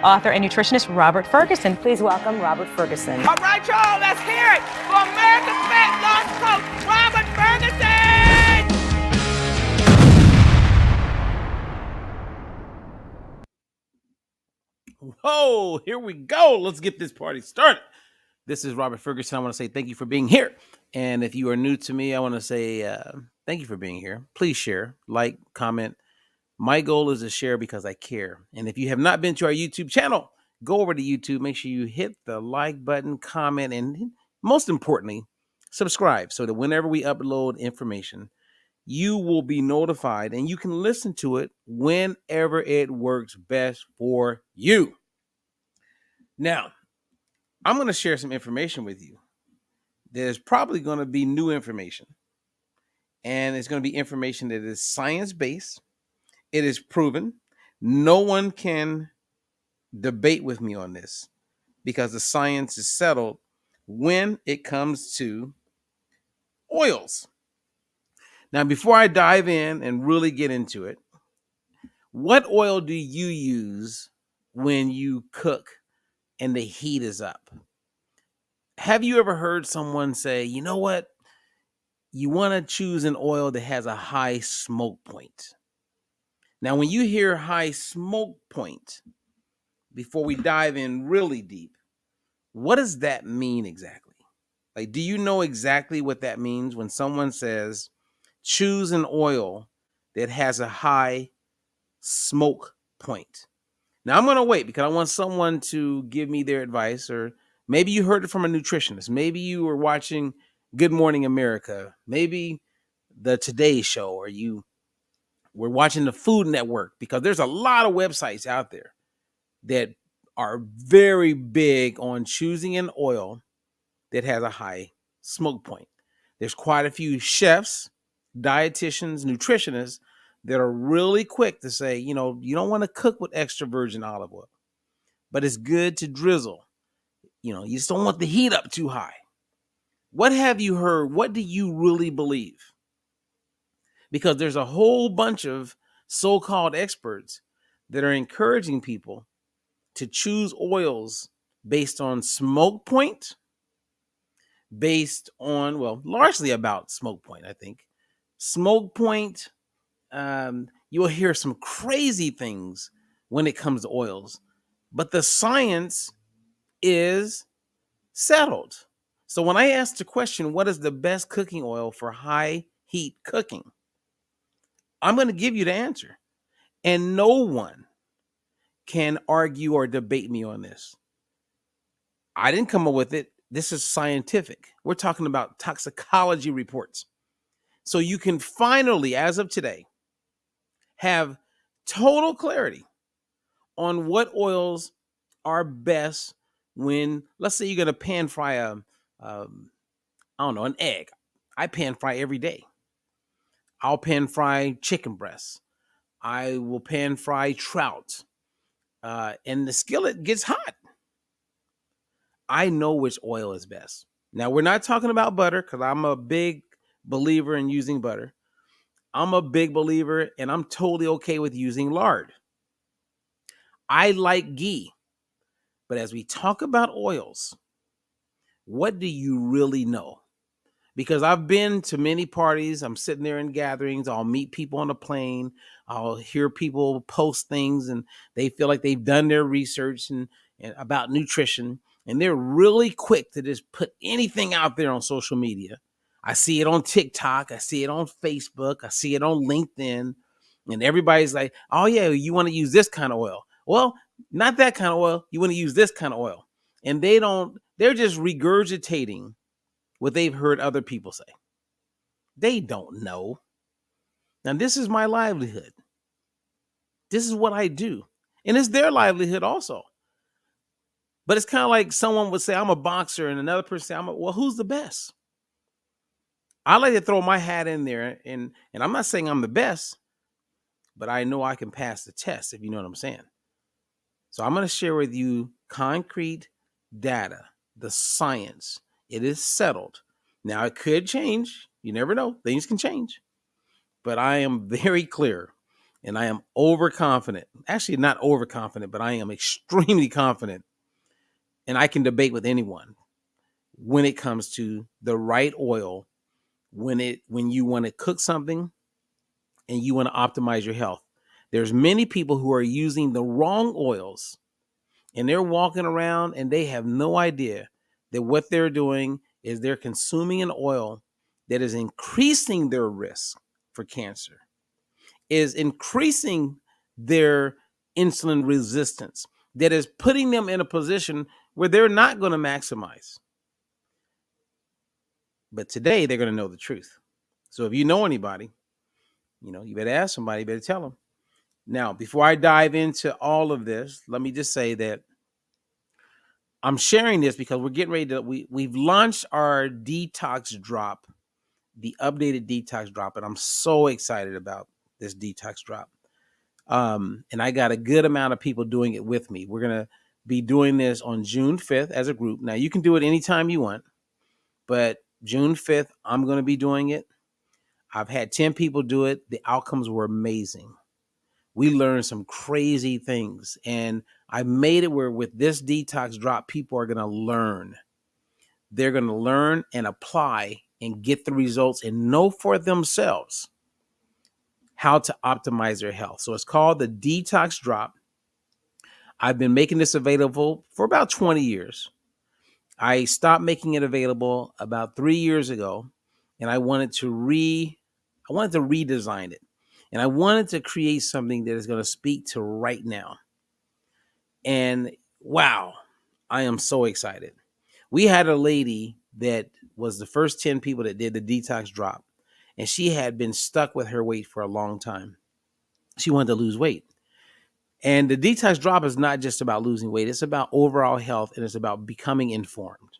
author and nutritionist Robert Ferguson. Please welcome Robert Ferguson. All right, y'all, let's hear it for America's Fat Lost Coach, Robert Ferguson! Whoa, here we go. Let's get this party started. This is Robert Ferguson. I want to say thank you for being here. And if you are new to me, I want to say thank you for being here. Please share, like, comment. My goal is to share because I care. And if you have not been to our YouTube channel, go over to YouTube. Make sure you hit the like button, comment, and most importantly, subscribe so that whenever we upload information, you will be notified and you can listen to it whenever it works best for you. Now, I'm going to share some information with you. There's probably going to be new information, and it's going to be information that is science-based. It is proven. No one can debate with me on this because the science is settled when it comes to oils. Now, before I dive in and really get into it, what oil do you use when you cook and the heat is up? Have you ever heard someone say, you know what? You want to choose an oil that has a high smoke point. Now, when you hear high smoke point, before we dive in really deep, what does that mean exactly? Like, do you know exactly what that means when someone says, choose an oil that has a high smoke point? Now, I'm going to wait because I want someone to give me their advice, or maybe you heard it from a nutritionist. Maybe you were watching Good Morning America, maybe the Today Show, or you were watching the Food Network, because there's a lot of websites out there that are very big on choosing an oil that has a high smoke point. There's quite a few chefs, dietitians, nutritionists that are really quick to say, you know, you don't want to cook with extra virgin olive oil, but it's good to drizzle. You know, you just don't want the heat up too high. What have you heard? What do you really believe? Because there's a whole bunch of so-called experts that are encouraging people to choose oils based on smoke point, based on, well, largely about smoke point, I think. Smoke point, you'll hear some crazy things when it comes to oils, but the science is settled. So when I asked the question, what is the best cooking oil for high heat cooking? I'm going to give you the answer. And no one can argue or debate me on this. I didn't come up with it. This is scientific. We're talking about toxicology reports. So you can finally, as of today, have total clarity on what oils are best when, let's say you're going to pan fry an egg. I pan fry every day. I'll pan fry chicken breasts. I will pan fry trout. And the skillet gets hot. I know which oil is best. Now, we're not talking about butter because I'm a big believer in using butter. I'm a big believer, and I'm totally okay with using lard. I like ghee. But as we talk about oils, what do you really know? Because I've been to many parties. I'm sitting there in gatherings. I'll meet people on the plane. I'll hear people post things, and they feel like they've done their research and about nutrition. And they're really quick to just put anything out there on social media. I see it on TikTok. I see it on Facebook. I see it on LinkedIn. And everybody's like, oh, yeah, you want to use this kind of oil. Well, not that kind of oil. You want to use this kind of oil. And they're just regurgitating what they've heard other people say. They don't know. Now, this is my livelihood. This is what I do. And it's their livelihood also. But it's kind of like someone would say, I'm a boxer, and another person say, well, who's the best? I like to throw my hat in there, and I'm not saying I'm the best, but I know I can pass the test, if you know what I'm saying. So I'm going to share with you concrete data, the science. It is settled. Now, it could change. You never know. Things can change. But I am very clear And I am overconfident. Actually, not overconfident, but I am extremely confident. And I can debate with anyone when it comes to the right oil when you want to cook something and you want to optimize your health. There's many people who are using the wrong oils, and they're walking around and they have no idea that what they're doing is they're consuming an oil that is increasing their risk for cancer, is increasing their insulin resistance, that is putting them in a position where they're not going to maximize. But today they're going to know the truth. So if you know anybody, you better ask somebody, you better tell them. Now, before I dive into all of this, let me just say that I'm sharing this because we're getting ready to, we've launched our Detox Drop, the updated Detox Drop, and I'm so excited about this Detox Drop. And I got a good amount of people doing it with me. We're going to be doing this on June 5th as a group. Now, you can do it anytime you want, but June 5th, I'm going to be doing it. I've had 10 people do it. The outcomes were amazing. We learned some crazy things, and I made it where with this Detox Drop, people are going to learn. They're going to learn and apply and get the results and know for themselves how to optimize their health. So it's called the Detox Drop. I've been making this available for about 20 years. I stopped making it available about 3 years ago, and I wanted to redesign it. And I wanted to create something that is going to speak to right now. And wow, I am so excited. We had a lady that was the first 10 people that did the Detox Drop, and she had been stuck with her weight for a long time. She wanted to lose weight. And the Detox Drop is not just about losing weight. It's about overall health, and it's about becoming informed,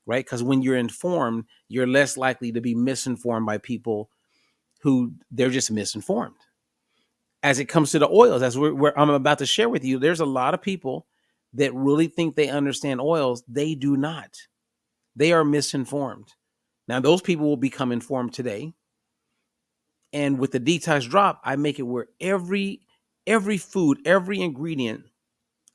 right? Because when you're informed, you're less likely to be misinformed by people who they're just misinformed. As it comes to the oils, as I'm about to share with you, there's a lot of people that really think they understand oils. They do not. They are misinformed. Now, those people will become informed today. And with the Detox Drop, I make it where every food, every ingredient,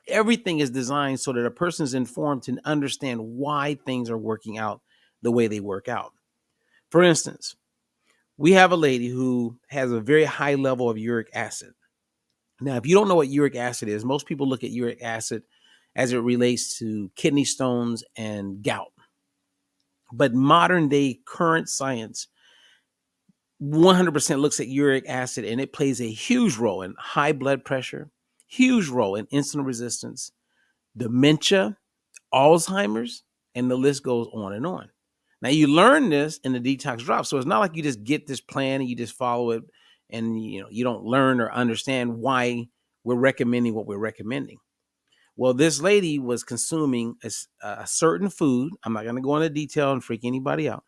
everything is designed so that a person is informed to understand why things are working out the way they work out. For instance, we have a lady who has a very high level of uric acid. Now, if you don't know what uric acid is, most people look at uric acid as it relates to kidney stones and gout. But modern day current science 100% looks at uric acid, and it plays a huge role in high blood pressure, huge role in insulin resistance, dementia, Alzheimer's, and the list goes on and on. Now, you learn this in the Detox Drop. So it's not like you just get this plan and you just follow it and you don't learn or understand why we're recommending what we're recommending. Well, this lady was consuming a certain food. I'm not going to go into detail and freak anybody out.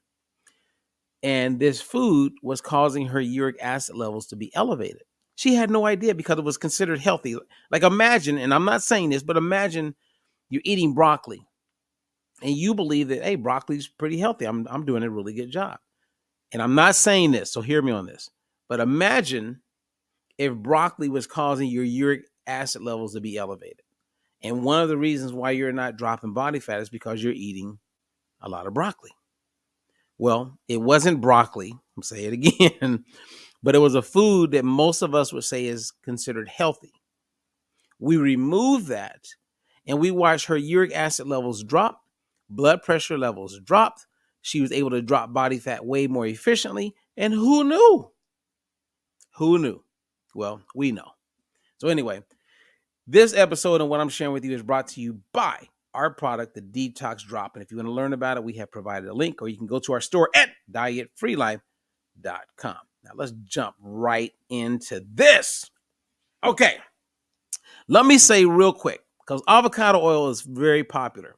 And this food was causing her uric acid levels to be elevated. She had no idea because it was considered healthy. Like imagine, and I'm not saying this, but imagine you're eating broccoli and you believe that, hey, broccoli's pretty healthy. I'm doing a really good job. And I'm not saying this, so hear me on this. But imagine if broccoli was causing your uric acid levels to be elevated. And one of the reasons why you're not dropping body fat is because you're eating a lot of broccoli. Well, it wasn't broccoli, I'm saying it again, but it was a food that most of us would say is considered healthy. We removed that and we watched her uric acid levels drop, blood pressure levels dropped. She was able to drop body fat way more efficiently. And who knew? Who knew? Well, we know. So anyway, this episode and what I'm sharing with you is brought to you by our product, the Detox Drop. And if you want to learn about it, we have provided a link, or you can go to our store at dietfreelife.com. Now let's jump right into this. Okay. Let me say real quick, because avocado oil is very popular.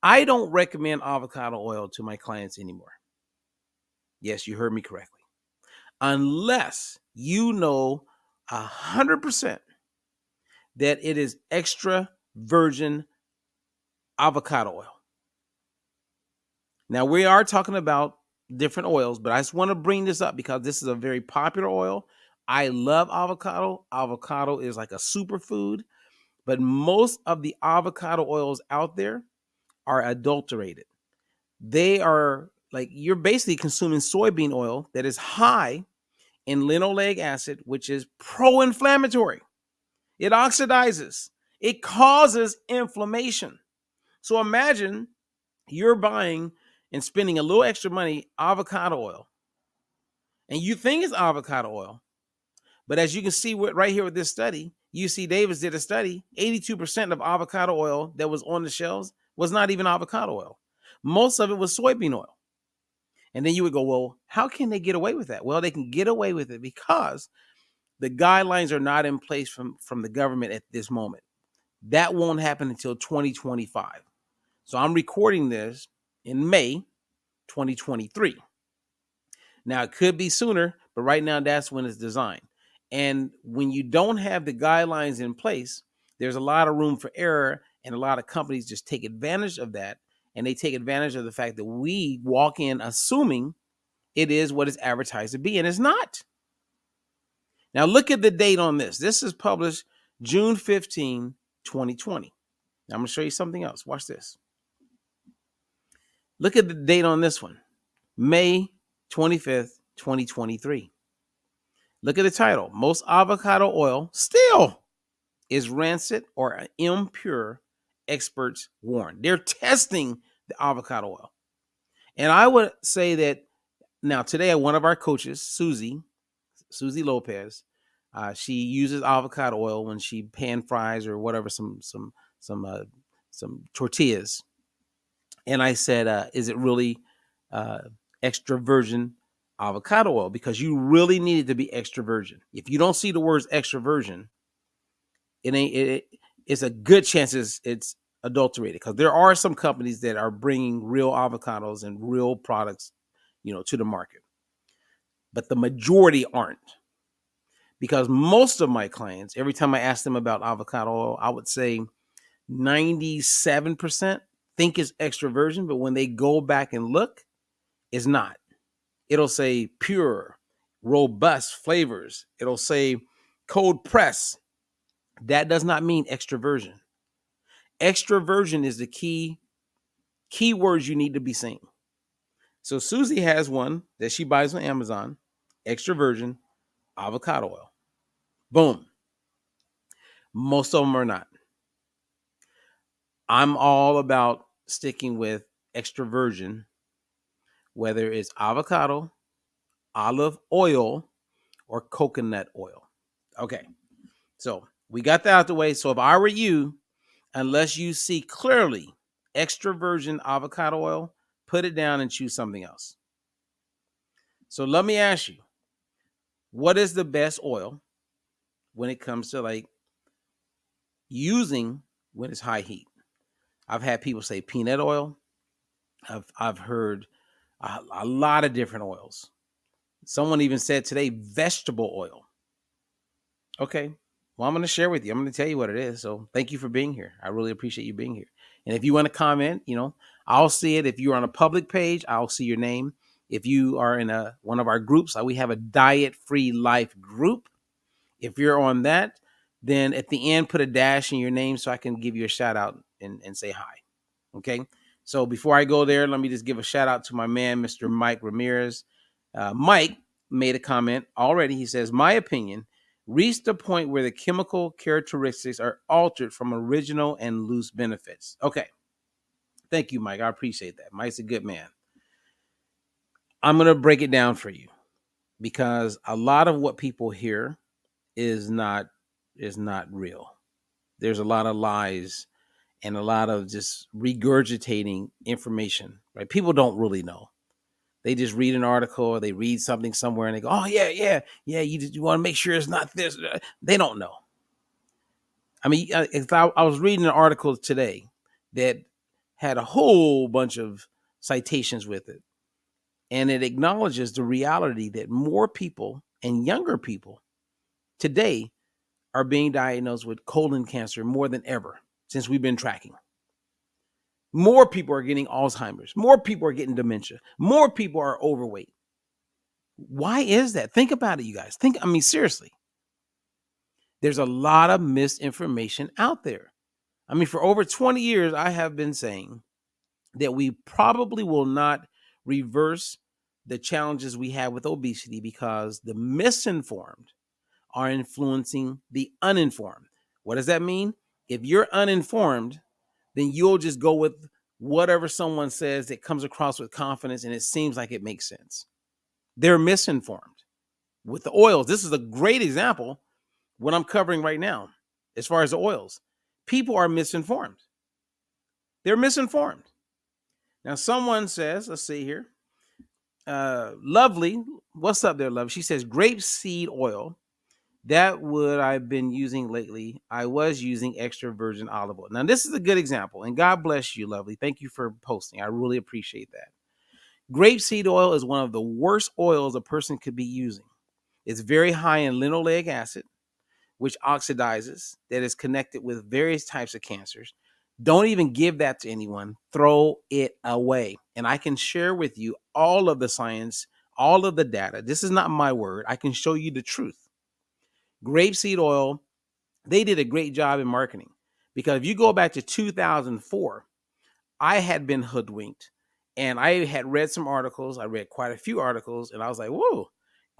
I don't recommend avocado oil to my clients anymore. Yes, you heard me correctly. Unless you know 100% that it is extra virgin avocado oil. Now, we are talking about different oils, but I just want to bring this up because this is a very popular oil. I love avocado. Avocado is like a superfood, but most of the avocado oils out there are adulterated. They are like, you're basically consuming soybean oil that is high in linoleic acid, which is pro-inflammatory. It oxidizes. It causes inflammation. So imagine you're buying and spending a little extra money avocado oil, and you think it's avocado oil, but as you can see right here with this study, UC Davis did a study, 82% of avocado oil that was on the shelves was not even avocado oil. Most of it was soybean oil. And then you would go, well, how can they get away with that? Well, they can get away with it because the guidelines are not in place from the government at this moment. That won't happen until 2025. So I'm recording this in May 2023. Now, it could be sooner, but right now that's when it's designed. And when you don't have the guidelines in place, there's a lot of room for error, and a lot of companies just take advantage of that. And they take advantage of the fact that we walk in assuming it is what it's advertised to be, and it's not. Now, look at the date on this. This is published June 15, 2020. Now, I'm going to show you something else. Watch this. Look at the date on this one, May 25th, 2023. Look at the title. Most avocado oil still is rancid or impure, experts warn. They're testing the avocado oil. And I would say that now today, one of our coaches, Susie Lopez, she uses avocado oil when she pan fries or whatever, some tortillas. And I said, is it really extra virgin avocado oil? Because you really need it to be extra virgin. If you don't see the words extra virgin, it's a good chance it's adulterated, because there are some companies that are bringing real avocados and real products, to the market. But the majority aren't. Because most of my clients, every time I ask them about avocado oil, I would say 97% think it's extra virgin, but when they go back and look, it's not. It'll say pure, robust flavors. It'll say cold press. That does not mean extra virgin. Extra virgin is the key words you need to be saying. So Susie has one that she buys on Amazon, extra virgin avocado oil. Boom. Most of them are not. I'm all about sticking with extra virgin, whether it's avocado, olive oil, or coconut oil. Okay, so we got that out the way. So if I were you, unless you see clearly extra virgin avocado oil, put it down and choose something else. So let me ask you, what is the best oil when it comes to like using when it's high heat? I've had people say peanut oil. I've heard a lot of different oils. Someone even said today vegetable oil. Okay, well, I'm going to share with you. I'm going to tell you what it is. So thank you for being here. I really appreciate you being here. And if you want to comment, I'll see it. If you're on a public page, I'll see your name. If you are in one of our groups, we have a diet-free life group. If you're on that, then at the end, put a dash in your name so I can give you a shout out and say hi. Okay. So before I go there, let me just give a shout out to my man, Mr. Mike Ramirez. Mike made a comment already. He says, my opinion, reached the point where the chemical characteristics are altered from original and loose benefits. Okay. Thank you, Mike. I appreciate that. Mike's a good man. I'm going to break it down for you, because a lot of what people hear is not real. There's a lot of lies and a lot of just regurgitating information, right? People don't really know. They just read an article or they read something somewhere and they go, oh, yeah. You want to make sure it's not this. They don't know. I mean, if I was reading an article today that had a whole bunch of citations with it, and it acknowledges the reality that more people and younger people today are being diagnosed with colon cancer more than ever since we've been tracking. More people are getting Alzheimer's. More people are getting dementia. More people are overweight. Why is that? Think about it, you guys. Seriously, there's a lot of misinformation out there. For over 20 years, I have been saying that we probably will not reverse the challenges we have with obesity because the misinformed are influencing the uninformed. What does that mean? If you're uninformed, then you'll just go with whatever someone says that comes across with confidence and it seems like it makes sense. They're misinformed. With the oils, this is a great example what I'm covering right now as far as the oils. People are misinformed. They're misinformed. Now, someone says, let's see here. Lovely. What's up there, Lovely? She says, grapeseed oil. That what I've been using lately. I was using extra virgin olive oil. Now, this is a good example, and God bless you, Lovely. Thank you for posting. I really appreciate that. Grapeseed oil is one of the worst oils a person could be using. It's very high in linoleic acid, which oxidizes, that is connected with various types of cancers. Don't even give that to anyone. Throw it away. And I can share with you all of the science, all of the data. This is not my word. I can show you the truth. Grapeseed oil, they did a great job in marketing because if you go back to 2004, I had been hoodwinked and I had read some articles. I read quite a few articles and I was like, whoa,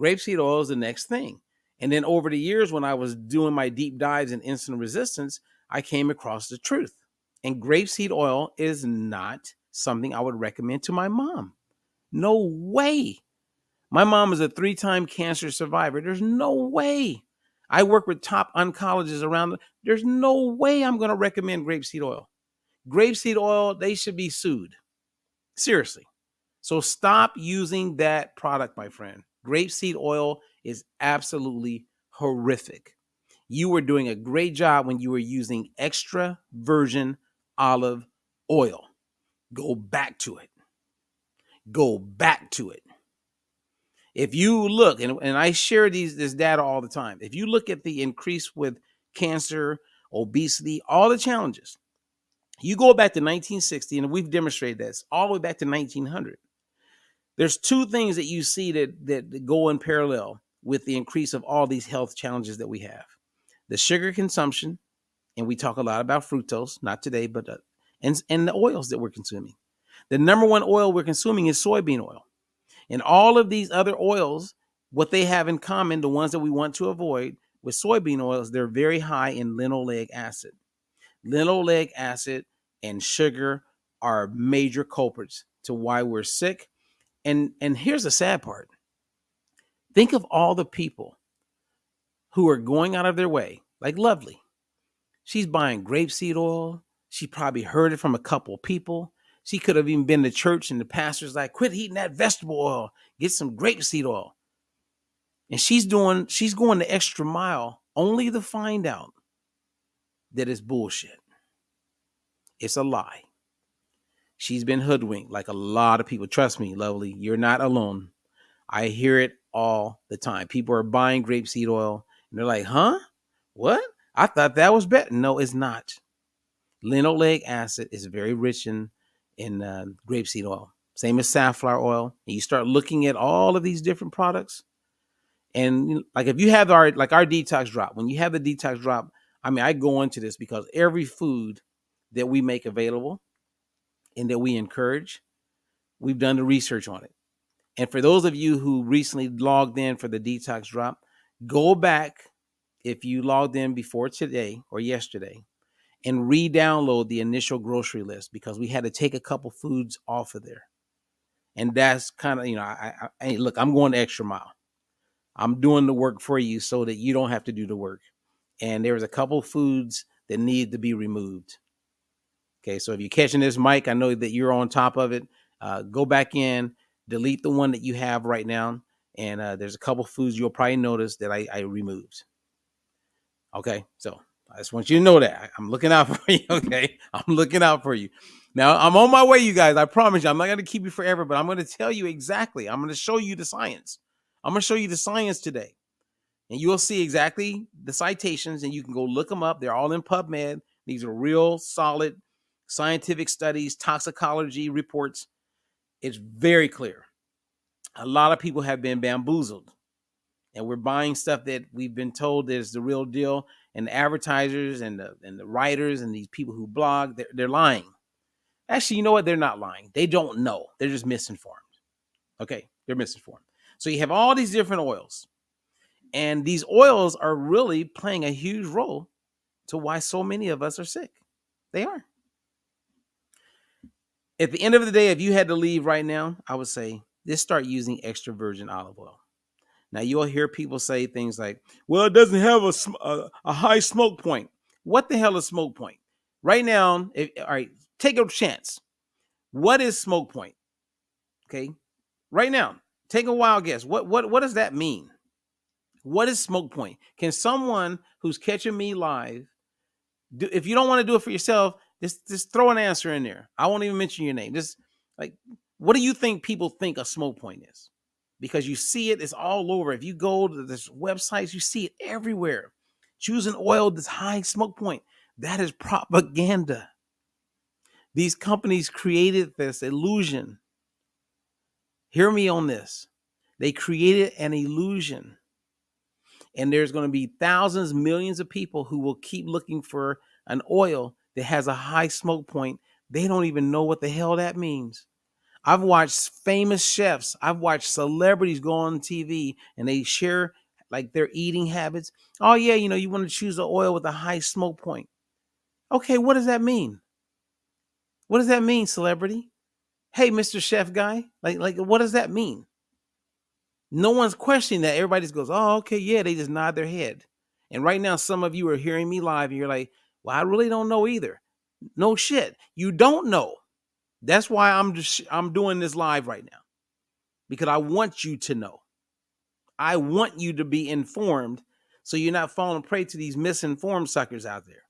grapeseed oil is the next thing. And then over the years, when I was doing my deep dives in insulin resistance, I came across the truth. And grapeseed oil is not something I would recommend to my mom. No way. My mom is a 3-time cancer survivor. There's no way. I work with top oncologists around. There's no way I'm going to recommend grapeseed oil. Grapeseed oil, they should be sued. Seriously. So stop using that product, my friend. Grapeseed oil is absolutely horrific. You were doing a great job when you were using extra virgin olive oil. Go back to it. Go back to it. If you look, and I share this data all the time, if you look at the increase with cancer, obesity, all the challenges, you go back to 1960, and we've demonstrated this, all the way back to 1900. There's two things that you see that go in parallel with the increase of all these health challenges that we have. The sugar consumption, and we talk a lot about fructose, not today, but and the oils that we're consuming. The number one oil we're consuming is soybean oil. And all of these other oils, what they have in common, the ones that we want to avoid with soybean oils, they're very high in linoleic acid. Linoleic acid and sugar are major culprits to why we're sick. And here's the sad part. Think of all the people who are going out of their way, like Lovely. She's buying grapeseed oil. She probably heard it from a couple of people. She could have even been to church and the pastor's like, quit eating that vegetable oil. Get some grapeseed oil. And she's going the extra mile only to find out that it's bullshit. It's a lie. She's been hoodwinked like a lot of people. Trust me, Lovely, you're not alone. I hear it all the time. People are buying grapeseed oil and they're like, huh? What? I thought that was better. No, it's not. Linoleic acid is very rich in grapeseed oil. Same as safflower oil. And you start looking at all of these different products. And like if you have our Detox Drop, when you have the Detox Drop, I go into this because every food that we make available and that we encourage, we've done the research on it. And for those of you who recently logged in for the Detox Drop, go back if you logged in before today or yesterday and re-download the initial grocery list because we had to take a couple foods off of there. And that's kind of, look, I'm going the extra mile. I'm doing the work for you so that you don't have to do the work. And there was a couple foods that need to be removed. Okay, so if you're catching this, Mike, I know that you're on top of it. Go back in, delete the one that you have right now. And there's a couple foods you'll probably notice that I removed. Okay, so I just want you to know that. I'm looking out for you, okay? I'm looking out for you. Now, I'm on my way, you guys. I promise you. I'm not going to keep you forever, but I'm going to tell you exactly. I'm going to show you the science. I'm going to show you the science today. And you will see exactly the citations, and you can go look them up. They're all in PubMed. These are real solid scientific studies, toxicology reports. It's very clear. A lot of people have been bamboozled, and we're buying stuff that we've been told is the real deal. And the advertisers and the writers and these people who blog, they're lying. Actually, you know what? They're not lying. They don't know. They're just misinformed. Okay, they're misinformed. So you have all these different oils, and these oils are really playing a huge role to why so many of us are sick. They are. At the end of the day, if you had to leave right now, I would say just start using extra virgin olive oil. Now you'll hear people say things like, "Well, it doesn't have a high smoke point." What the hell is smoke point? Right now, all right, take a chance. What is smoke point? Okay, right now, take a wild guess. What does that mean? What is smoke point? Can someone who's catching me live do? If you don't want to do it for yourself, just throw an answer in there. I won't even mention your name. Just like, what do you think people think a smoke point is? Because you see it, it's all over. If you go to this websites, you see it everywhere. Choose an oil that's high smoke point. That is propaganda. These companies created this illusion. Hear me on this. They created an illusion. And there's going to be thousands, millions of people who will keep looking for an oil that has a high smoke point. They don't even know what the hell that means. I've watched famous chefs. I've watched celebrities go on TV and they share like their eating habits. Oh yeah, you want to choose an oil with a high smoke point. Okay, what does that mean? What does that mean, celebrity? Hey, Mr. Chef guy, like what does that mean? No one's questioning that. Everybody just goes, "Oh, okay, yeah." They just nod their head. And right now, some of you are hearing me live, and you're like, "Well, I really don't know either." No shit, you don't know. That's why I'm doing this live right now, because I want you to know. I want you to be informed, so you're not falling prey to these misinformed suckers out there.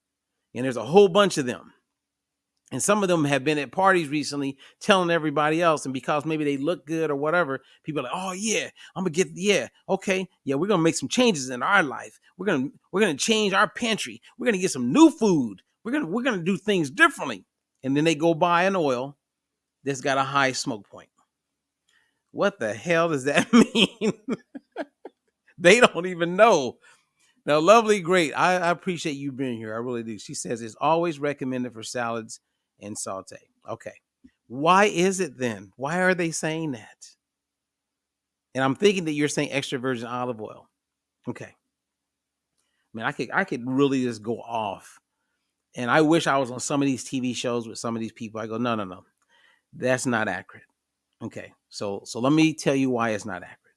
And there's a whole bunch of them. And some of them have been at parties recently telling everybody else. And because maybe they look good or whatever, people are like, "Oh yeah, I'm gonna okay. Yeah, we're gonna make some changes in our life. We're gonna change our pantry. We're gonna get some new food. We're gonna do things differently." And then they go buy an oil that's got a high smoke point. What the hell does that mean? They don't even know. Now, lovely, great. I appreciate you being here. I really do. She says it's always recommended for salads and saute. Okay. Why is it then? Why are they saying that? And I'm thinking that you're saying extra virgin olive oil. Okay. Man, I could really just go off. And I wish I was on some of these TV shows with some of these people. I go, no. That's not accurate. Okay. So let me tell you why it's not accurate.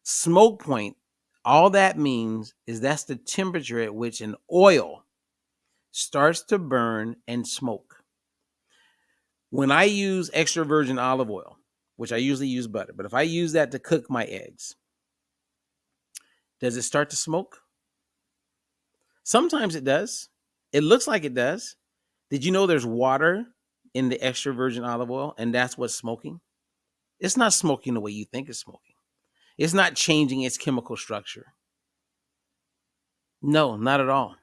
Smoke point, all that means is that's the temperature at which an oil starts to burn and smoke. When I use extra virgin olive oil, which I usually use butter, but if I use that to cook my eggs, does it start to smoke? Sometimes it does. It looks like it does. Did you know there's water in the extra virgin olive oil and that's what's smoking? It's not smoking the way you think it's smoking. It's not changing its chemical structure. No, not at all.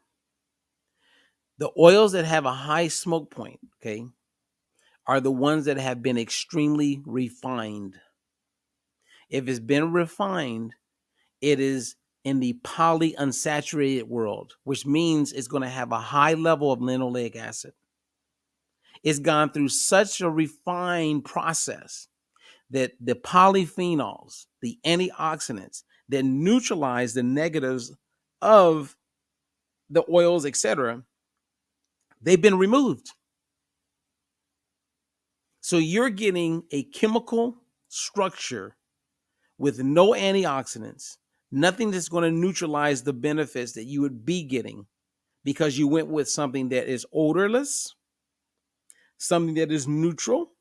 The oils that have a high smoke point, okay, are the ones that have been extremely refined. If it's been refined, it is in the polyunsaturated world, which means it's going to have a high level of linoleic acid. It's gone through such a refined process that the polyphenols, the antioxidants that neutralize the negatives of the oils, etc., they've been removed. So you're getting a chemical structure with no antioxidants, nothing that's going to neutralize the benefits that you would be getting because you went with something that is odorless, something that is neutral,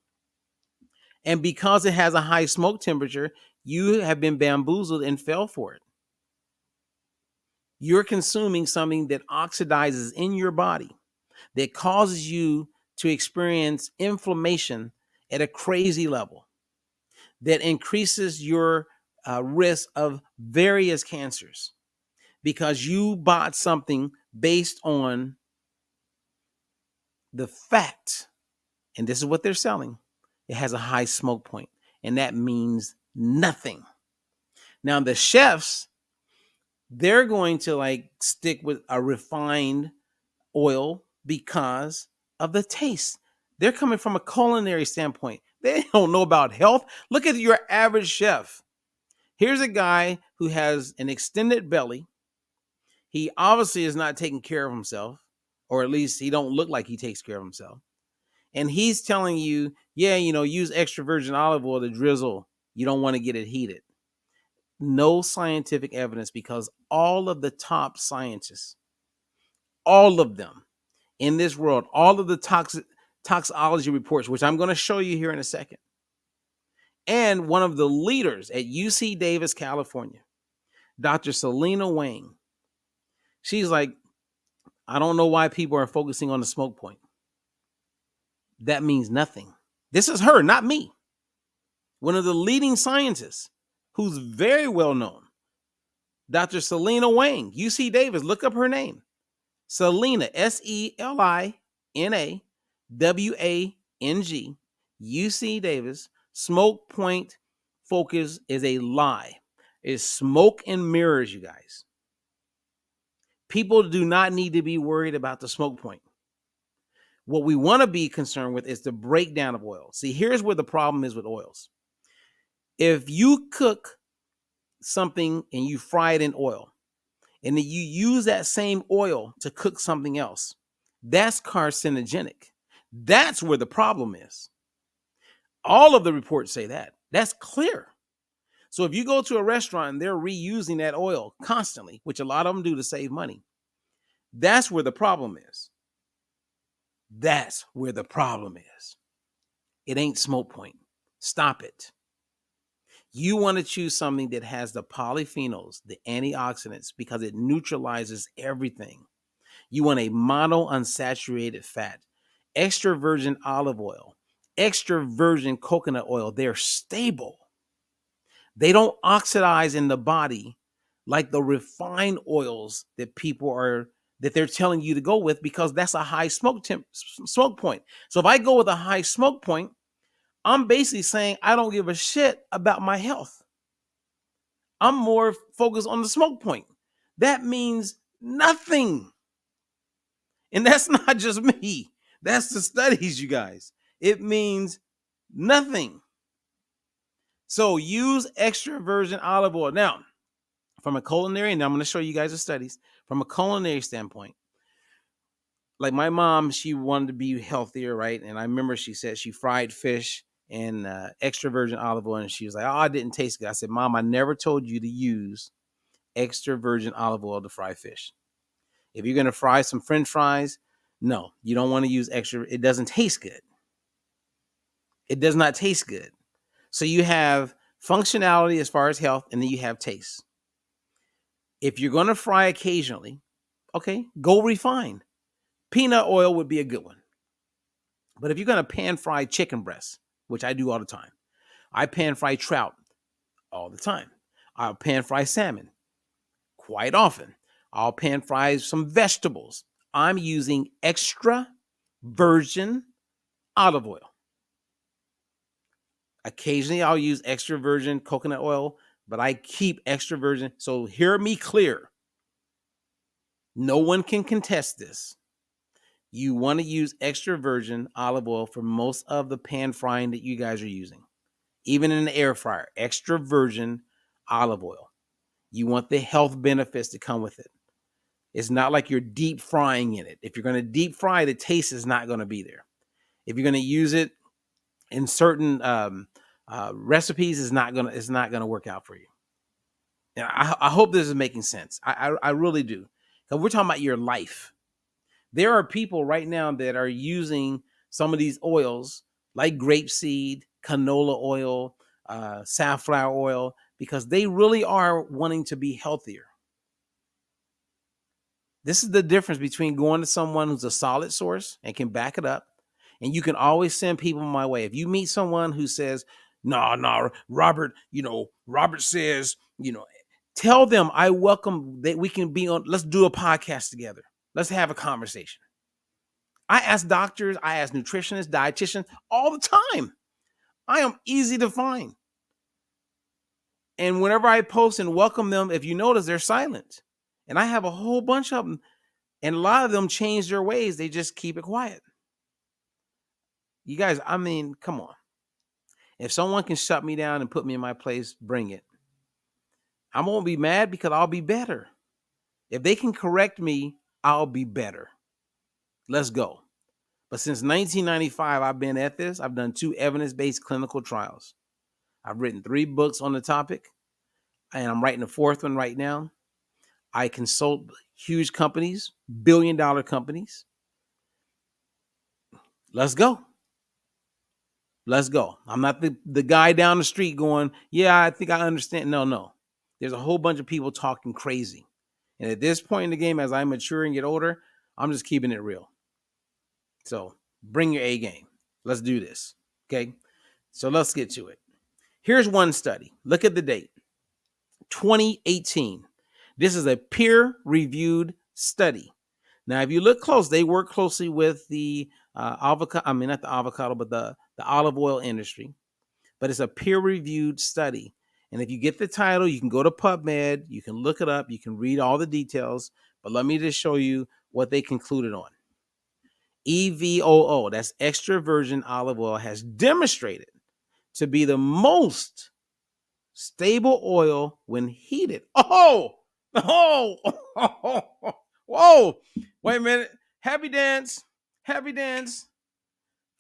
and because it has a high smoke temperature, you have been bamboozled and fell for it. You're consuming something that oxidizes in your body, that causes you to experience inflammation at a crazy level, that increases your risk of various cancers because you bought something based on the fact, and this is what they're selling, it has a high smoke point, and that means Nothing. Now the chefs, they're going to like stick with a refined oil because of the taste. They're coming from a culinary standpoint. They don't know about health. Look at your average chef. Here's a guy who has an extended belly. He obviously is not taking care of himself, or at least he don't look like he takes care of himself. And he's telling you, yeah, use extra virgin olive oil to drizzle. You don't want to get it heated. No scientific evidence, because all of the top scientists, all of them in this world, all of the toxicology reports, which I'm going to show you here in a second, and one of the leaders at UC Davis, California, Dr. Selena Wang, she's like, I don't know why people are focusing on the smoke point. That means nothing. This is her, not me. One of the leading scientists who's very well known, Dr. Selena Wang, UC Davis, look up her name. Selena, Selina Wang, UC Davis. Smoke point focus is a lie. It's smoke and mirrors, you guys. People do not need to be worried about the smoke point. What we want to be concerned with is the breakdown of oil. See, here's where the problem is with oils. If you cook something and you fry it in oil, and then you use that same oil to cook something else, that's carcinogenic. That's where the problem is. All of the reports say that. That's clear. So if you go to a restaurant and they're reusing that oil constantly, which a lot of them do to save money, that's where the problem is. That's where the problem is. It ain't smoke point. Stop it. You want to choose something that has the polyphenols, the antioxidants, because it neutralizes everything. You want a monounsaturated fat, extra virgin olive oil, extra virgin coconut oil. They're stable. They don't oxidize in the body like the refined oils that they're telling you to go with, because that's a high smoke point. So if I go with a high smoke point, I'm basically saying I don't give a shit about my health. I'm more focused on the smoke point. That means nothing. And that's not just me. That's the studies, you guys. It means nothing. So use extra virgin olive oil. Now, from a culinary, and I'm going to show you guys the studies, from a culinary standpoint, like my mom, she wanted to be healthier, right? And I remember she said she fried fish and extra virgin olive oil, and she was like, oh, it didn't taste good. I said, Mom, I never told you to use extra virgin olive oil to fry fish. If you're going to fry some French fries, no, you don't want to use extra. It doesn't taste good. It does not taste good. So you have functionality as far as health, and then you have taste. If you're going to fry occasionally, okay, go refine. Peanut oil would be a good one. But if you're going to pan fry chicken breasts, which I do all the time, I pan fry trout all the time. I'll pan fry salmon quite often. I'll pan fry some vegetables. I'm using extra virgin olive oil. Occasionally I'll use extra virgin coconut oil, but I keep extra virgin. So hear me clear. No one can contest this. You want to use extra virgin olive oil for most of the pan frying that you guys are using. Even in the air fryer, extra virgin olive oil. You want the health benefits to come with it. It's not like you're deep frying in it. If you're going to deep fry, the taste is not going to be there. If you're going to use it in certain recipes, it's not going to work out for you. And I hope this is making sense. I really do. Because we're talking about your life. There are people right now that are using some of these oils like grapeseed, canola oil, safflower oil, because they really are wanting to be healthier. This is the difference between going to someone who's a solid source and can back it up. And you can always send people my way. If you meet someone who says, no, Robert, Robert says, tell them I welcome that we can be on. Let's do a podcast together. Let's have a conversation. I ask doctors, I ask nutritionists, dietitians all the time. I am easy to find. And whenever I post and welcome them, if you notice, they're silent. And I have a whole bunch of them. And a lot of them change their ways. They just keep it quiet. You guys, I mean, come on. If someone can shut me down and put me in my place, bring it. I won't be mad because I'll be better. If they can correct me, I'll be better. Let's go. But since 1995, I've been at this. I've done 2 evidence-based clinical trials. I've written 3 books on the topic, and I'm writing a 4th one right now. I consult huge companies, billion-dollar companies. Let's go. Let's go. I'm not the guy down the street going, yeah, I think I understand. No. There's a whole bunch of people talking crazy. And at this point in the game, as I mature and get older, I'm just keeping it real. So bring your A game. Let's do this. Okay. So let's get to it. Here's one study. Look at the date. 2018. This is a peer-reviewed study. Now, if you look close, they work closely with the avocado. I mean, not the avocado, but the olive oil industry. But it's a peer-reviewed study. And if you get the title, you can go to PubMed. You can look it up. You can read all the details. But let me just show you what they concluded on. EVOO, that's extra virgin olive oil, has demonstrated to be the most stable oil when heated. Whoa! Wait a minute. Happy dance.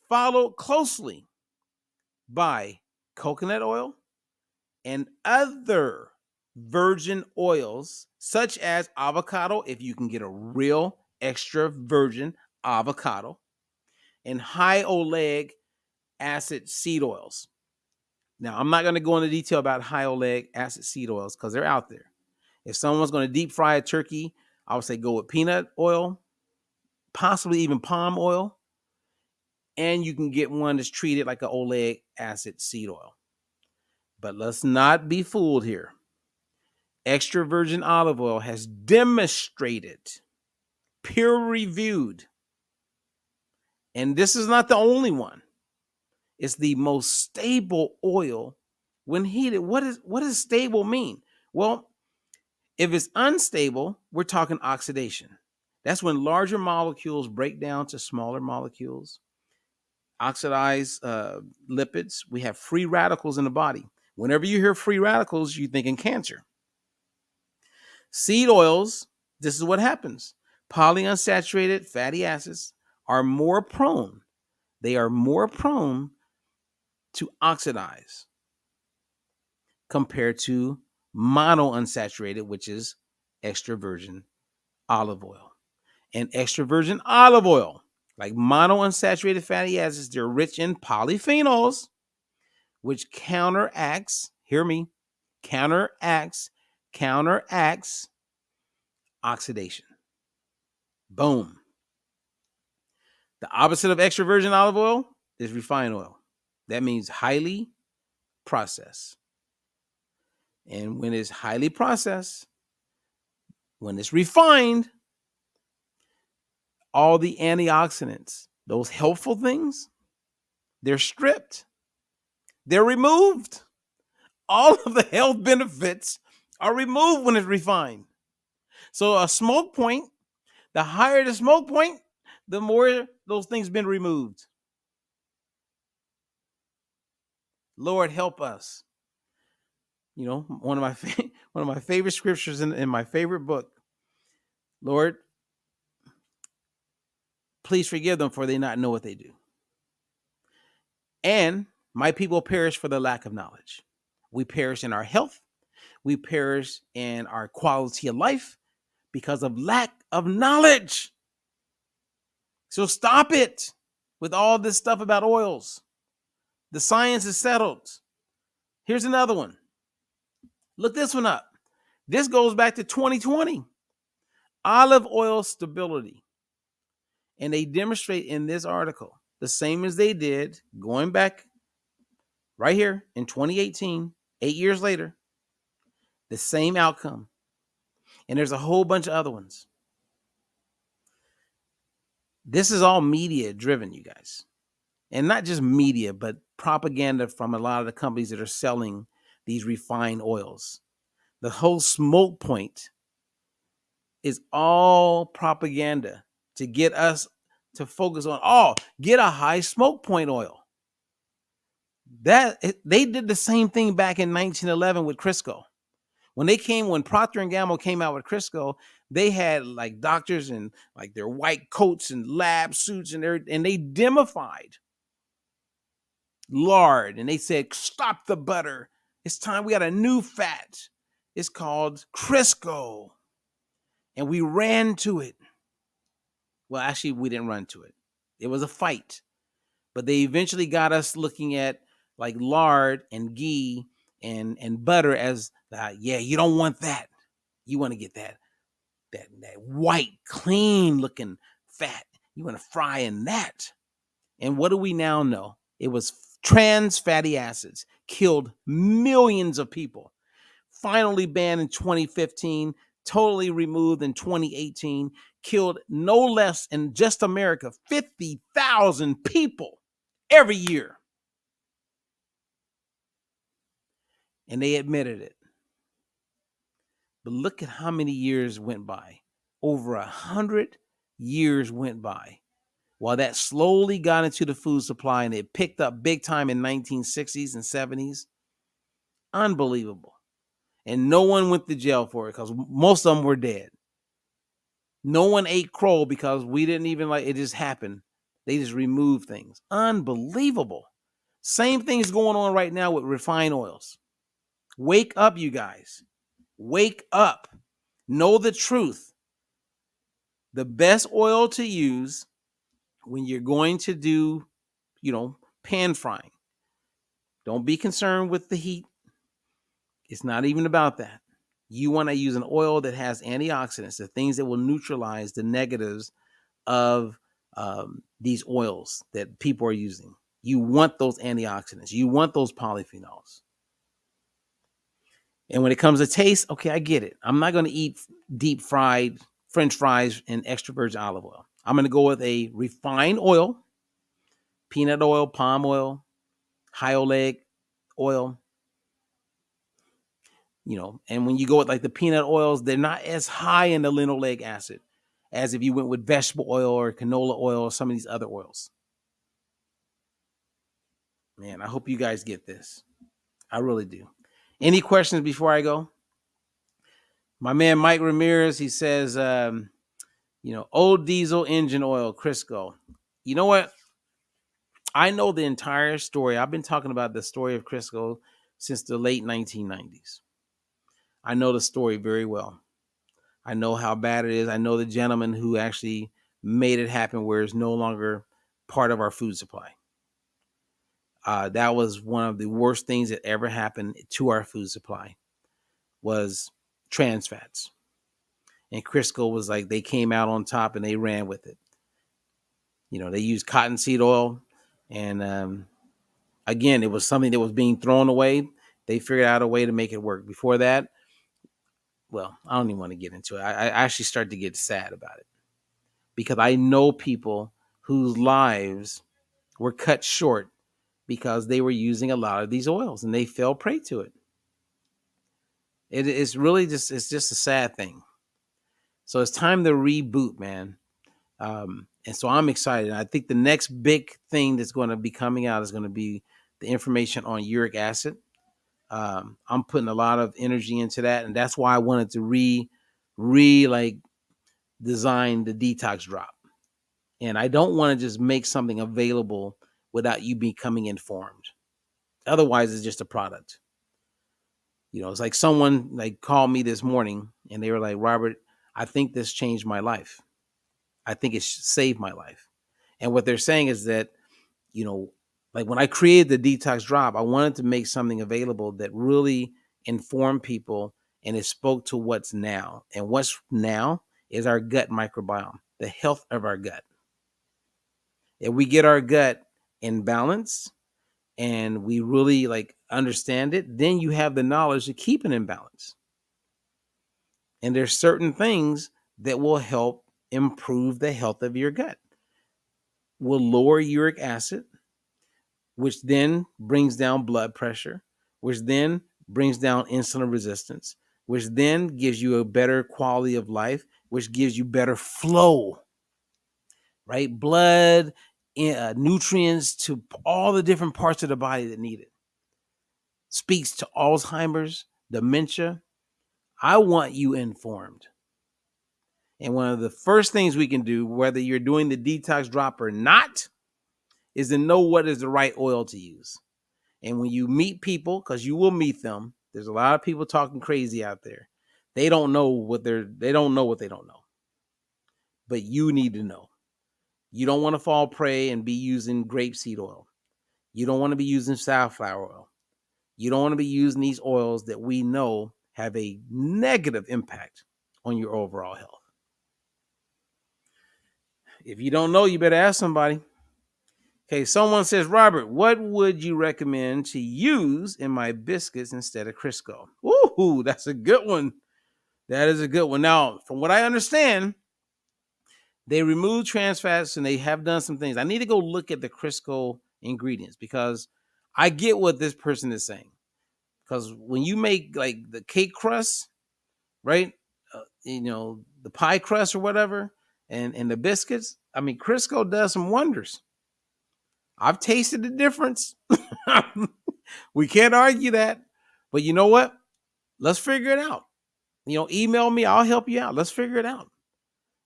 Followed closely by coconut oil and other virgin oils, such as avocado, if you can get a real extra virgin avocado, and high oleic acid seed oils. Now, I'm not going to go into detail about high oleic acid seed oils because they're out there. If someone's going to deep fry a turkey, I would say go with peanut oil, possibly even palm oil, and you can get one that's treated like an oleic acid seed oil. But let's not be fooled here. Extra virgin olive oil has demonstrated, peer-reviewed, and this is not the only one. It's the most stable oil when heated. What does stable mean? Well, if it's unstable, we're talking oxidation. That's when larger molecules break down to smaller molecules, oxidize lipids. We have free radicals in the body. Whenever you hear free radicals, you're thinking cancer. Seed oils, this is what happens. Polyunsaturated fatty acids are more prone. They are more prone to oxidize compared to monounsaturated, which is extra virgin olive oil. And extra virgin olive oil, like monounsaturated fatty acids, they're rich in polyphenols, which counteracts, hear me, counteracts oxidation. Boom. The opposite of extra virgin olive oil is refined oil. That means highly processed. And when it's highly processed, when it's refined, all the antioxidants, those helpful things, they're stripped. They're removed. All of the health benefits are removed when it's refined. So a smoke point, the higher the smoke point, the more those things been removed. Lord, help us. You know, one of my favorite scriptures in my favorite book. Lord, please forgive them, for they not know what they do. And my people perish for the lack of knowledge. We perish in our health. We perish in our quality of life because of lack of knowledge. So stop it with all this stuff about oils. The science is settled. Here's another one. Look this one up. This goes back to 2020. Olive oil stability. And they demonstrate in this article the same as they did going back right here in 2018, 8 years later, the same outcome. And there's a whole bunch of other ones. This is all media driven, you guys. And not just media, but propaganda from a lot of the companies that are selling these refined oils. The whole smoke point is all propaganda to get us to focus on, get a high smoke point oil. They did the same thing back in 1911 with Crisco. When Procter and Gamble came out with Crisco, they had like doctors and like their white coats and lab suits and they demified lard, and they said, stop the butter. It's time. We got a new fat. It's called Crisco. And we ran to it. Well, actually, we didn't run to it. It was a fight. But they eventually got us looking at like lard and ghee and butter as, you don't want that. You want to get that white, clean looking fat. You want to fry in that. And what do we now know? It was trans fatty acids, killed millions of people. Finally banned in 2015, totally removed in 2018, killed no less in just America 50,000 people every year. And they admitted it. But look at how many years went by. Over 100 years went by. While that slowly got into the food supply, and it picked up big time in 1960s and 70s. Unbelievable. And no one went to jail for it because most of them were dead. No one ate crow because we didn't even it just happened. They just removed things. Unbelievable. Same thing's going on right now with refined oils. Wake up, you guys. Wake up. Know the truth. The best oil to use when you're going to do, pan frying. Don't be concerned with the heat. It's not even about that. You want to use an oil that has antioxidants, the things that will neutralize the negatives of these oils that people are using. You want those antioxidants. You want those polyphenols. And when it comes to taste, okay, I get it. I'm not going to eat deep fried French fries and extra virgin olive oil. I'm going to go with a refined oil, peanut oil, palm oil, high oleic oil. And when you go with like the peanut oils, they're not as high in the linoleic acid as if you went with vegetable oil or canola oil or some of these other oils. Man, I hope you guys get this. I really do. Any questions before I go? My man Mike Ramirez, he says, old diesel engine oil, Crisco. You know what? I know the entire story. I've been talking about the story of Crisco since the late 1990s. I know the story very well. I know how bad it is. I know the gentleman who actually made it happen where it's no longer part of our food supply. That was one of the worst things that ever happened to our food supply was trans fats. And Crisco was like, they came out on top and they ran with it. They used cottonseed oil. And again, it was something that was being thrown away. They figured out a way to make it work. Before that, well, I don't even want to get into it. I actually start to get sad about it because I know people whose lives were cut short because they were using a lot of these oils and they fell prey to it. It's really it's just a sad thing. So it's time to reboot, man. And so I'm excited. I think the next big thing that's going to be coming out is going to be the information on uric acid. I'm putting a lot of energy into that, and that's why I wanted to design the Detox Drop. And I don't want to just make something available without you becoming informed. Otherwise, it's just a product. It's like someone called me this morning and they were like, Robert, I think this changed my life. I think it saved my life. And what they're saying is that, when I created the Detox Drop, I wanted to make something available that really informed people and it spoke to what's now. And what's now is our gut microbiome, the health of our gut. If we get our gut in balance and we really understand it, then you have the knowledge to keep it in balance. And there's certain things that will help improve the health of your gut. Will lower uric acid, which then brings down blood pressure, which then brings down insulin resistance, which then gives you a better quality of life, which gives you better flow, right? Blood, nutrients to all the different parts of the body that need it. Speaks to Alzheimer's, dementia. I want you informed. And one of the first things we can do, whether you're doing the detox drop or not, is to know what is the right oil to use. And when you meet people, because you will meet them, there's a lot of people talking crazy out there. They don't know what they don't know. But you need to know. You don't want to fall prey and be using grapeseed oil. You don't want to be using safflower oil. You don't want to be using these oils that we know have a negative impact on your overall health. If you don't know, you better ask somebody. Okay, someone says, Robert, what would you recommend to use in my biscuits instead of Crisco? Ooh, that's a good one. That is a good one. Now, from what I understand, they remove trans fats and they have done some things. I need to go look at the Crisco ingredients because I get what this person is saying. Because when you make like the cake crust, right? The pie crust or whatever, and the biscuits, I mean, Crisco does some wonders. I've tasted the difference. We can't argue that. But you know what? Let's figure it out. Email me. I'll help you out. Let's figure it out.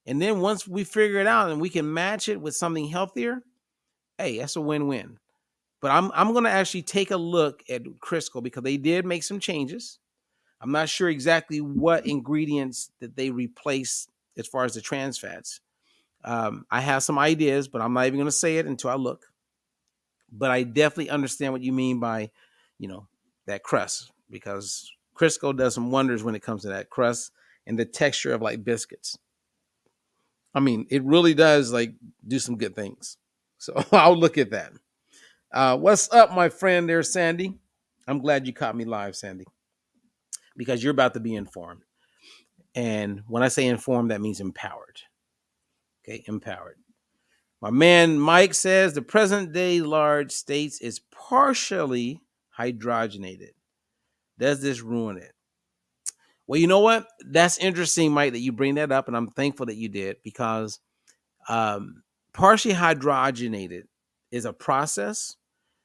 And then once we figure it out and we can match it with something healthier, hey, that's a win-win. But I'm going to actually take a look at Crisco because they did make some changes. I'm not sure exactly what ingredients that they replace as far as the trans fats. I have some ideas, but I'm not even going to say it until I look. But I definitely understand what you mean by, that crust, because Crisco does some wonders when it comes to that crust and the texture of like biscuits. I mean, it really does like do some good things. So I'll look at that. What's up, my friend there, Sandy? I'm glad you caught me live, Sandy, because you're about to be informed. And when I say informed, that means empowered. Okay, empowered. My man Mike says the present day large states is partially hydrogenated. Does this ruin it? Well, you know what? That's interesting, Mike, that you bring that up, and I'm thankful that you did because partially hydrogenated is a process.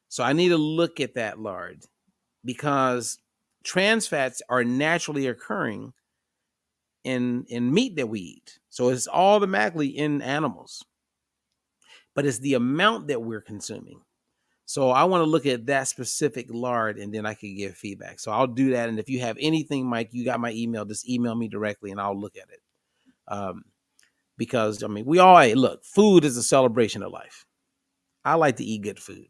So I need to look at that lard because trans fats are naturally occurring in meat that we eat. So it's automatically in animals. But it's the amount that we're consuming. So I want to look at that specific lard and then I can give feedback. So I'll do that. And if you have anything, Mike, you got my email, just email me directly and I'll look at it. Because, I mean, look, food is a celebration of life. I like to eat good food.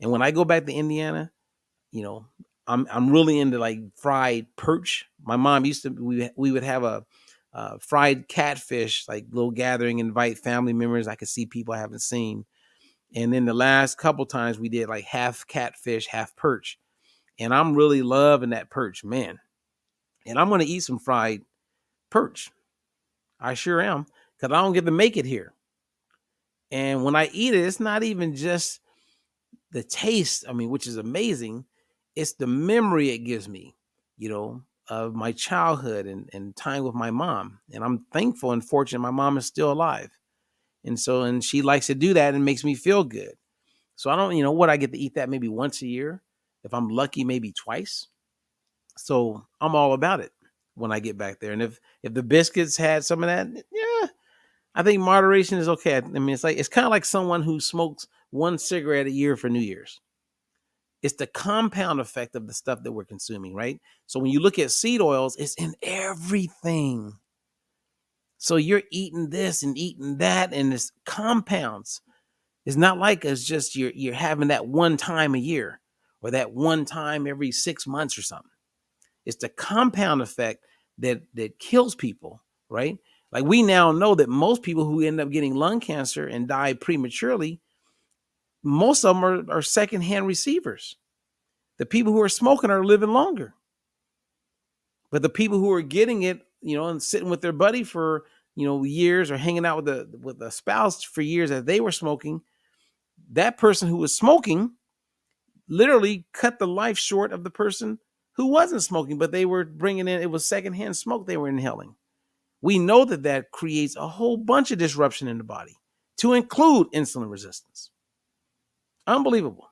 And when I go back to Indiana, I'm really into like fried perch. My mom we would have a fried catfish, like little gathering, invite family members. I could see people I haven't seen. And then the last couple times we did like half catfish, half perch. And I'm really loving that perch, man. And I'm going to eat some fried perch. I sure am, because I don't get to make it here. And when I eat it, it's not even just the taste, which is amazing. It's the memory it gives me, of my childhood and time with my mom. And I'm thankful and fortunate my mom is still alive. And she likes to do that and makes me feel good. So I don't, I get to eat that maybe once a year. If I'm lucky, maybe twice. So I'm all about it when I get back there. And if the biscuits had some of that, yeah, I think moderation is okay. I mean, it's kind of like someone who smokes one cigarette a year for New Year's. It's the compound effect of the stuff that we're consuming, right? So when you look at seed oils, it's in everything. So you're eating this and eating that, and it's compounds. It's not like it's just you're having that one time a year or that one time every 6 months or something. It's the compound effect that kills people, right? Like we now know that most people who end up getting lung cancer and die prematurely, most of them are secondhand receivers. The people who are smoking are living longer. But the people who are getting it, and sitting with their buddy for, years or hanging out with a spouse for years as they were smoking, that person who was smoking literally cut the life short of the person who wasn't smoking, but they were bringing in, it was secondhand smoke they were inhaling. We know that that creates a whole bunch of disruption in the body, to include insulin resistance. Unbelievable.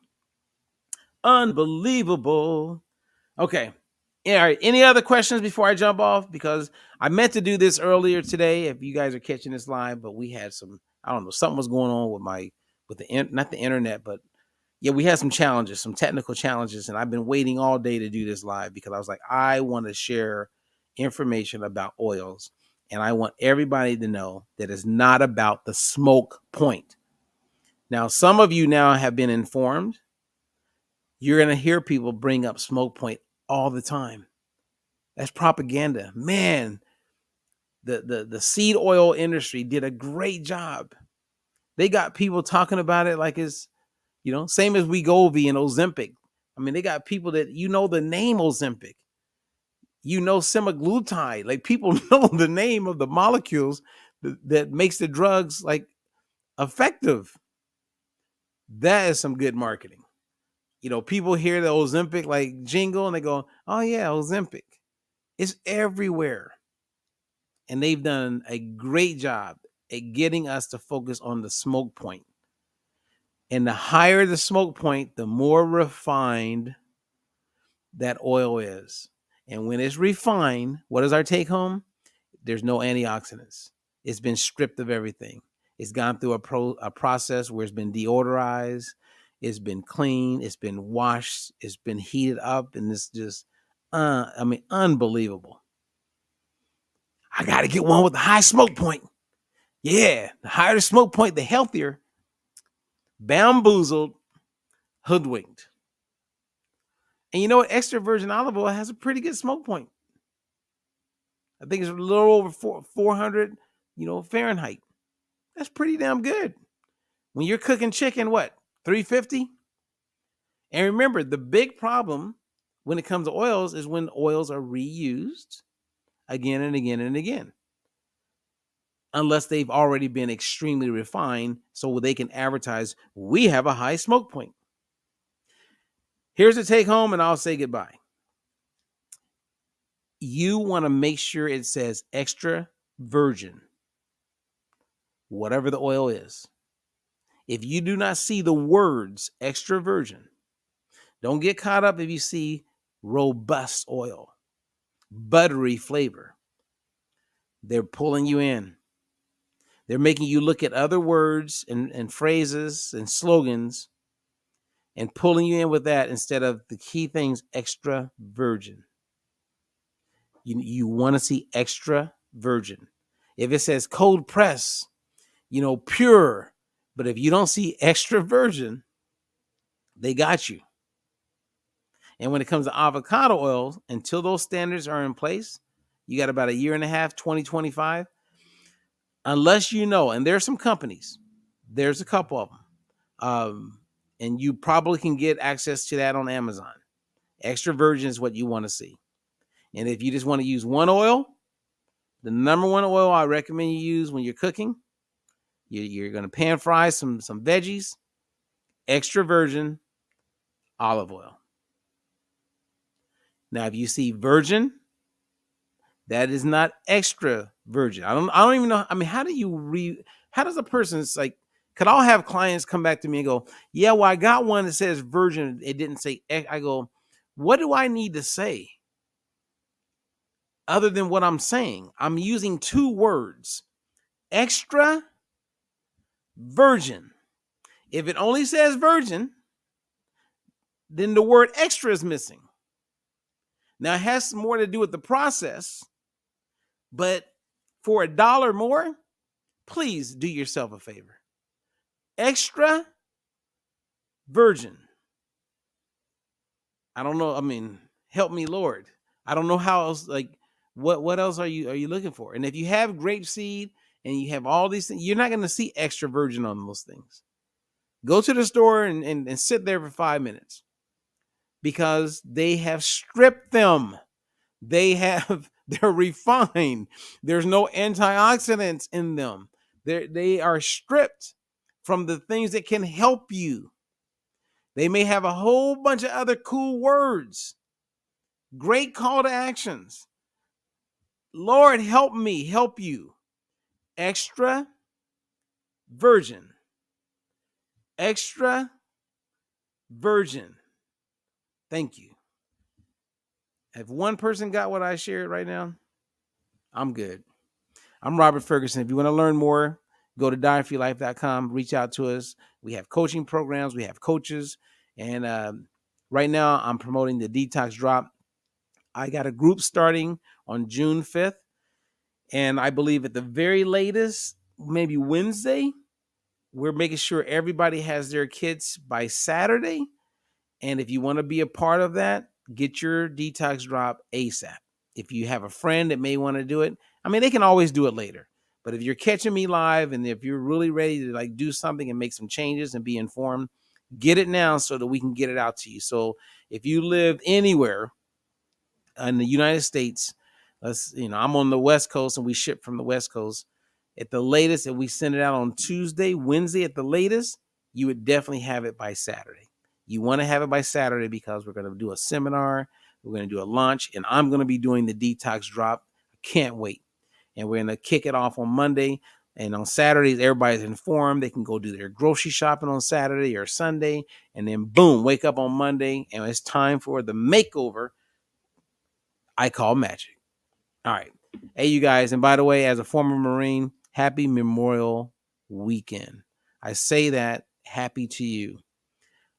Unbelievable. Okay. All right. Any other questions before I jump off? Because I meant to do this earlier today, if you guys are catching this live, but we had some, I don't know, something was going on with not the internet, but yeah, we had some challenges, some technical challenges, and I've been waiting all day to do this live because I was like, I want to share information about oils, and I want everybody to know that it's not about the smoke point. Now, some of you now have been informed. You're going to hear people bring up smoke point all the time. That's propaganda. Man, the seed oil industry did a great job. They got people talking about it like it's, same as Wegovy and Ozempic. I mean, they got people that, the name Ozempic, semaglutide, like people know the name of the molecules that makes the drugs like effective. That is some good marketing. People hear the Ozempic like jingle and they go, oh yeah, Ozempic. It's everywhere. And they've done a great job at getting us to focus on the smoke point. And the higher the smoke point, the more refined that oil is. And when it's refined, what is our take home? There's no antioxidants. It's been stripped of everything. It's gone through a process where it's been deodorized. It's been cleaned. It's been washed. It's been heated up. And it's just, unbelievable. I got to get one with the high smoke point. Yeah, the higher the smoke point, the healthier. Bamboozled, hoodwinked. And you know what? Extra virgin olive oil has a pretty good smoke point. I think it's a little over 400, Fahrenheit. That's pretty damn good. When you're cooking chicken, what, 350? And remember, the big problem when it comes to oils is when oils are reused again and again and again. Unless they've already been extremely refined so they can advertise, we have a high smoke point. Here's the take home, and I'll say goodbye. You want to make sure it says extra virgin, whatever the oil is. If you do not see the words extra virgin, don't get caught up if you see robust oil, buttery flavor. They're pulling you in. They're making you look at other words and phrases and slogans and pulling you in with that instead of the key things, extra virgin. You want to see extra virgin. If it says cold press, pure, but if you don't see extra virgin, they got you. And when it comes to avocado oil, until those standards are in place, you got about a year and a half, 2025. Unless and there's some companies, there's a couple of them, and you probably can get access to that on Amazon. Extra virgin is what you want to see. And if you just want to use one oil, the number one oil I recommend you use when you're cooking, you're going to pan fry some veggies, extra virgin olive oil. Now, if you see virgin, that is not extra virgin. I don't even know. I mean, how does a person, it's like, could I have clients come back to me and go, yeah, well, I got one that says virgin. It didn't say, I go, what do I need to say other than what I'm saying? I'm using two words, extra virgin. If it only says virgin, then the word extra is missing. Now, it has more to do with the process, but for $1 more, please do yourself a favor. Extra virgin. I don't know. I mean, help me, Lord. I don't know how else, like, what else are you looking for? And if you have grapeseed and you have all these things, you're not going to see extra virgin on those things. Go to the store and sit there for 5 minutes because they have stripped them. They're refined. There's no antioxidants in them. They are stripped from the things that can help you. They may have a whole bunch of other cool words Great call to actions. Lord, help me, help you. Extra virgin. Extra virgin. Thank you. If one person got what I shared right now, I'm good. I'm Robert Ferguson. If you want to learn more, go to dietfreelife.com, reach out to us. We have coaching programs, we have coaches. And right now I'm promoting the Detox Drop. I got a group starting on June 5th. And I believe at the very latest, maybe Wednesday, we're making sure everybody has their kits by Saturday. And if you want to be a part of that, get your Detox Drop ASAP. If you have a friend that may want to do it, I mean, they can always do it later. But if you're catching me live and if you're really ready to like do something and make some changes and be informed, get it now so that we can get it out to you. So if you live anywhere in the United States, I'm on the West Coast and we ship from the West Coast. At the latest, if we send it out on Tuesday, Wednesday at the latest, you would definitely have it by Saturday. You want to have it by Saturday because we're going to do a seminar, we're going to do a launch, and I'm going to be doing the Detox Drop. I can't wait. And we're going to kick it off on Monday. And on Saturdays, everybody's informed. They can go do their grocery shopping on Saturday or Sunday. And then boom, wake up on Monday. And it's time for the makeover I call magic. All right. Hey, you guys. And by the way, as a former Marine, happy Memorial Weekend. I say that happy to you.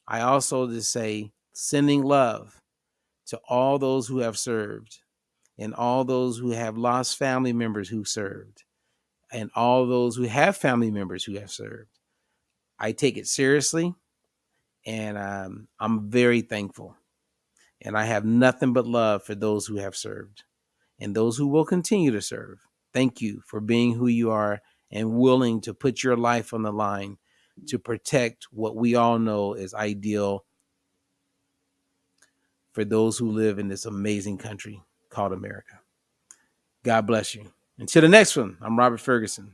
I also just say sending love to all those who have served and all those who have lost family members who served and all those who have family members who have served. I take it seriously and I'm very thankful. And I have nothing but love for those who have served and those who will continue to serve. Thank you for being who you are and willing to put your life on the line to protect what we all know is ideal for those who live in this amazing country called America. God bless you. Until the next one, I'm Robert Ferguson.